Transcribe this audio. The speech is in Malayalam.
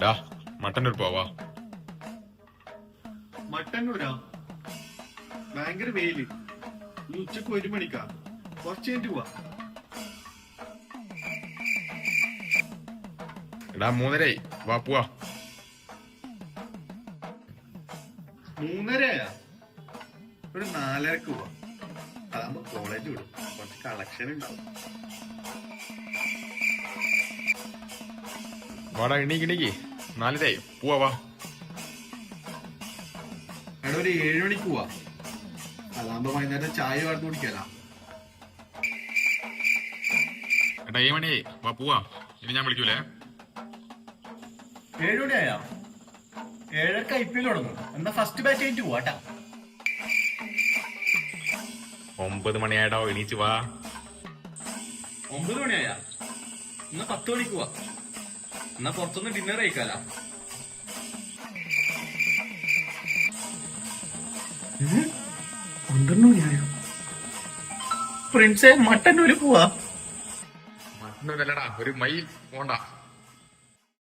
ഡാ മട്ടന്നൂർ പോവാ. മട്ടന്നൂരാ? ഭയങ്കര വെയില്. ഈ ഉച്ചക്ക് 1 മണിക്കാ. കുറച്ച് കഴിഞ്ഞിട്ട് പോവാ. എടാ 3:30 വാ പോവാ. 3:30 ഒരു 4:30 പോവാ. അതാകുമ്പോ കോളേജ് വിടും, കുറച്ച് കളക്ഷൻ ഉണ്ടാവും. വാടാ എണീക്ക് 4:30 പോവാ വാ. എടാ ഒരു 7 മണിക്ക് പോവാ. അതാകുമ്പോ വൈകുന്നേരം ചായ വാർത്ത് കുടിക്കാലോ. എടാ 7 മണിയായി വാ പോവാ. ഇനി ഞാൻ വിളിക്കൂലേ. 7 മണിയായാ? 7:30 IPL തുടങ്ങും. എന്നാ ഫസ്റ്റ് ബാച്ച് കഴിഞ്ഞിട്ട് പോവാട്ടാ. 9 മണിയായിടോ, എണീച്ച് വാ. 9 മണിയായാ? എന്നാ 10 മണിക്ക് പോവാ. എന്നാ പുറത്തുനിന്ന് ഡിന്നർ കഴിക്കാലോ. പ്രിൻസെ മട്ടന്നൂര് പോവാ. മട്ടന്നൂരല്ലടാ, ഒരു മൈൽ പോണ്ട.